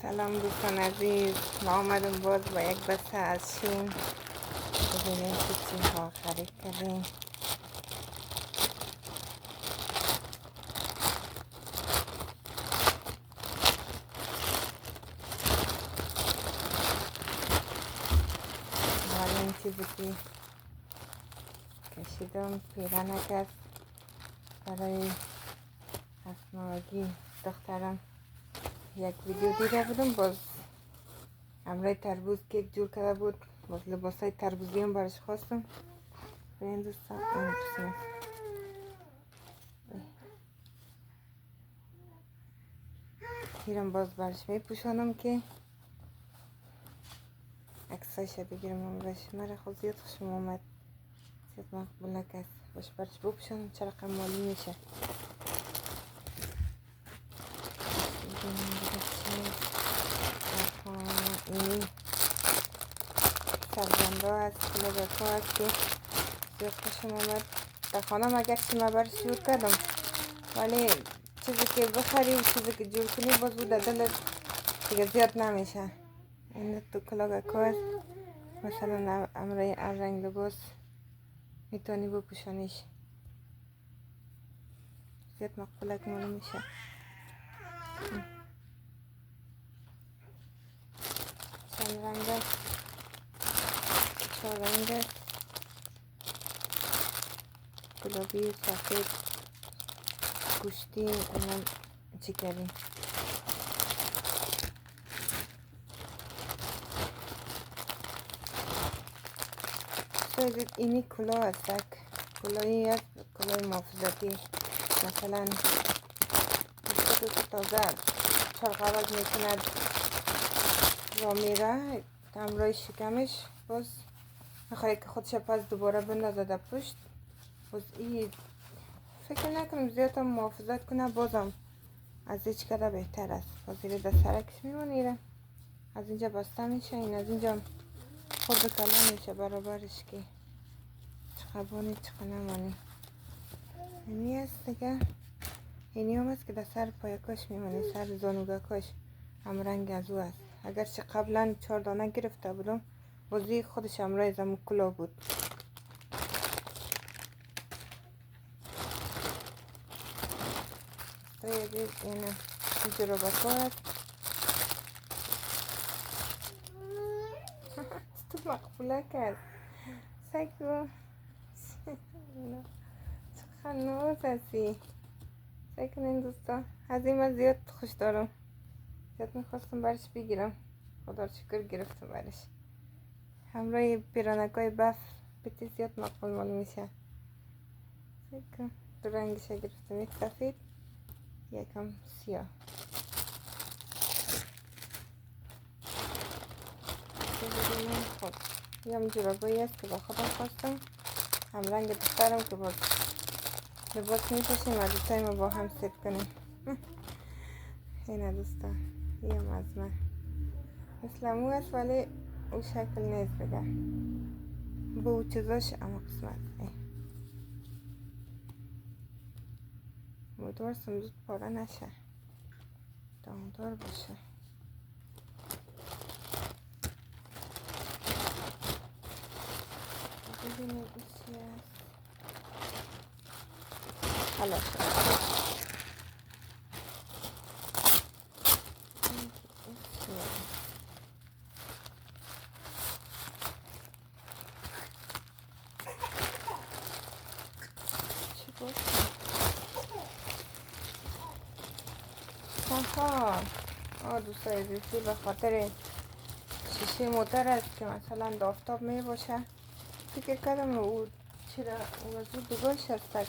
سلام دوستان عزیز، ما آمدیم باز با یک بسته از شین. ببینیم که چی ها خرید کردیم. حالا این چیزی که کشیدم پیرنک است برای اسماگی دخترم. یک ویدیو دیده بودم، باز امرای تربوز کیک جور کرده بود، باز لباسای تربوزی هم برش خواستم. این دوستان این دوستان میرم باز برش میپوشانم که عکسایش بگیرم. امرش مرا خود زیاد خوشم آمد، زیاد مقبولک است. باش برش بپوشانم چرا رقم مالی میشه. این سرگنده است، کلوبکو است که زیاد خوشم آمد. در خانم اگر چی من برش جور کردم، ولی چیزی که بخری و چیزی که جور کنی باز بود در دلت دیگه زیاد نمیشه. این تو کلوبکو است، مثلا امرای رنگ لباس میتونی بپوشانیش، زیاد مقبولک مالی میشه. چند رنگ است، 4 رنگ است، گلابی، سفید، گوشتی، اینم چیکری. سایز اینی کلاه است، کلاهی است، کلاه محافظتی. مثلا دوست تازه چرخ عوض میکند را میره همراه شکمش، باز میخوایی که خودش پس دوباره بندازه در پشت. باز این فکر نکنم زیاد هم محافظت کنه، بازم از هیچ کده بهتر است. باز این در سرکش میمونیره، از اینجا بسته میشه، این از اینجا خورد کلا میشه برابرش که چقدر بانی چقدر نمانی. اینی است دیگه. اینی هم است که در سر پایکاش میمونه، سر زانوگاکاش هم رنگ از او است. اگرچه قبلا 4 دانه گرفته بودم، بازی خودش همراه زمو کلا بود. دید این جرابکا است. تو مقبوله کرد سگو چقدر ناز هستی. سعی کنین دوستا، از این من زیاد خوش دارم، زیاد میخواستم برش بگیرم، خدا رو شکر گرفتم برش. همراه پیرانکای بف بیتی زیاد مقبول مال میشه. سعی دو رنگش گرفتم، یک سفید یکم سیاه. خب یه هم جورابایی است که با خودم خواستم، هم رنگ دخترم که باز لباس میپوشیم و دوتای ما با هم ست کنیم. اینه دوستا، یه هم از من مثل امو است ولی او شکل نیست دیگه، با او چیزاش اما قسمت امیدوارستم زود پاره نشه، دامدار باشه. ببینید این چی است. حالا شد چی گفتم؟ دوستای عزیزی، به خاطر شیشه موتر است که مثلا دافتاب می باشه، فکر کردم او چرا او از او بگاش هستک،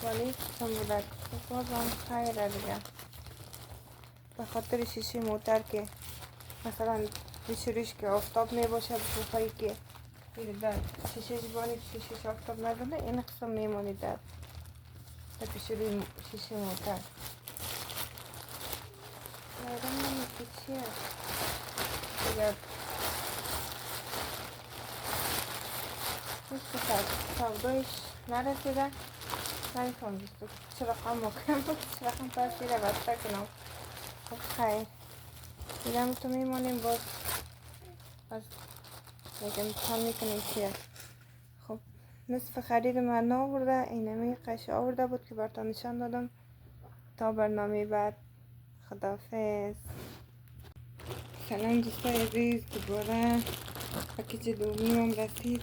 ولی کسان بودک بازم خیره دیگه. به خاطر شیشه موتر که مثلا بشوریش که آفتاب می باشه، بخواهی که در شیشه جبانی شیشه آفتاب نداره، این قسم میمانی در بشوری شیشه موتر. لایرم نمیده چی هست دیگر نیست، سودایش نرسیده. نمیتونم بیستو چه رقم مکرم بود، چه رقم تاثیره بسته کنم. خب خیر دیدم تو میمانیم باز یکم امتحان میکنیم چی هست. خب نصف خرید من آورده، اینمی قش آورده بود که براتون نشان دادم. تا برنامه بعد، خداحافظ. سلام دوستای عزیز، دوباره پکیج دومی هم رسید.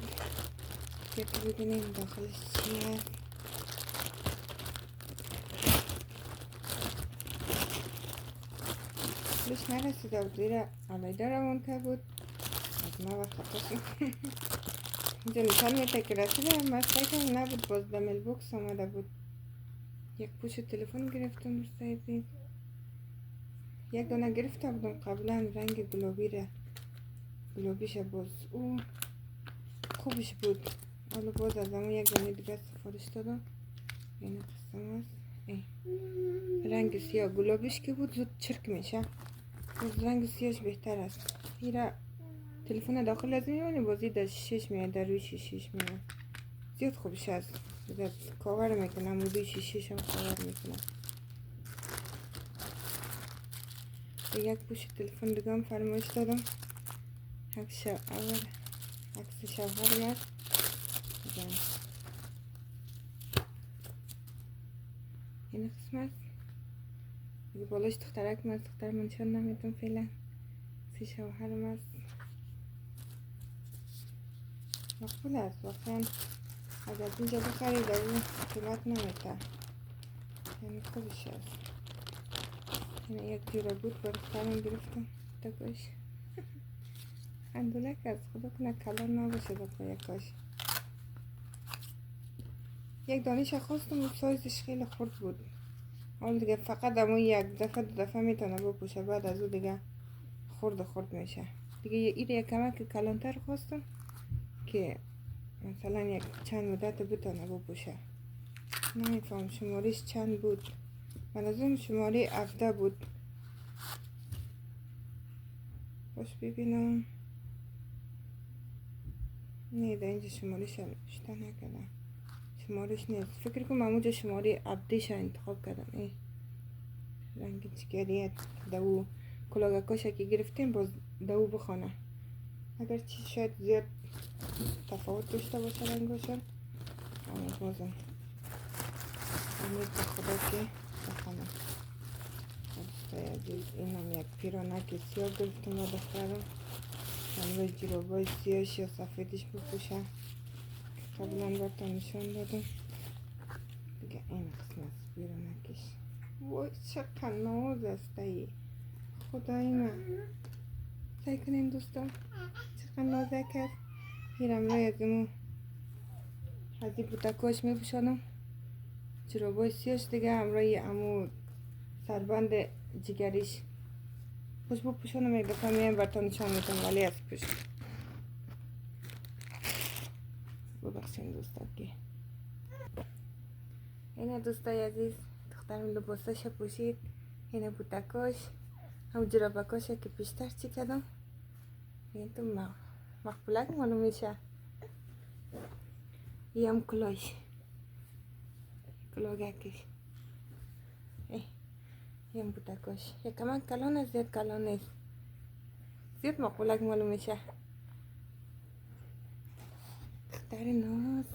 بیا که ببینیم داخلش چی هست. بهش نرسیده بود، زیر علیده روان که بود از ما وقت خواستم. اینجا نشان میده که رسیده، من فکرم نبود، باز دمیل بوکس آمده بود. یک پوش تلفن گرفتم دوستای عزیز. یک دانه گرفته بودم قبلا، رنگ گلابیش باز او خوبش بود. حالا باز از همون یک دانه دیگه سفارش دادم. این قسم است. رنگ سیاه گلابیش که بود زود چرک میشه، باز رنگ سیاهش بهتر است. ایره تلفن داخل از میمونه، بازی در شیشش میاد، در روی شیشش میاد. زیاد خوبش است، زیاد کاور میکنم، روی شیشش هم کاور میکنم. یک پوش تلفن دیگه هم فرمایش دادم. عکس شوهرم است. این قسمت دیگه بالاش دخترک من، دختر منشان نمیتونم فعلا. عکس شوهرم است. مقبول است واقعا. اگر اینجا بخرید اون قیمت نمیده، یعنی خوبش است. این یک جوره بود برای دخترم گرفتم. دکاش اندولک است، خدا کنه کلان نباشه با پایکاش. یک دانش خواستم و سایزش خیلی خورد بود. حال دیگه فقط همون یک دفعه دو دفعه میتونه بپوشه، بعد از او دیگه خورد میشه دیگه. این یک کمک کلانتر خواستم که مثلا یک چند مدت بتونه بپوشه. نمیفهم شمارش چند بود، من از اون شماره 17 بود. باش ببینم. نه در اینجا شمارش نوشته نکردم، شمارش نیست. فکر کنم اونجا شماره 17 انتخاب کردم. این رنگ چگریه دو کلاگکاشه که گرفتیم، باز دو بخونه. اگر چی شاید زیاد تفاوت داشته باشه رنگاشون، اما بازم امید به خدا که بخونه. دوستای عزیز، این هم یک پیرانک سیاه گرفتم و دخترم. امروز جیرابای سیاهش یا سفیدش بپوشه، قبلا براتون نشان دادم دیگه. این قسمت پیرانکش وای چقدر ناز است ای خدای من. سعی کنین دوستان چقدر نازک است. میرم روی از امو از این بوتکاش میپوشانم، جرابای سیاش دیگه همراه امو سربند جگریش خوش بپوشانم. یک دفعه میایم براتون نشان میدم ولی از پشت. ببخشین دوستان که اینه دوستای عزیز، دخترم لباسش پوشید. اینه بوتکاش، هم جرابکاش که پیشتر چی کردم. این تو مقبولک معلوم میشه. این هم کلاش، کلاگکش. این هم بوتکاش یکم کلان است، زیاد کلان نیست، زیاد مقبولک معلوم میشه. دختر ناز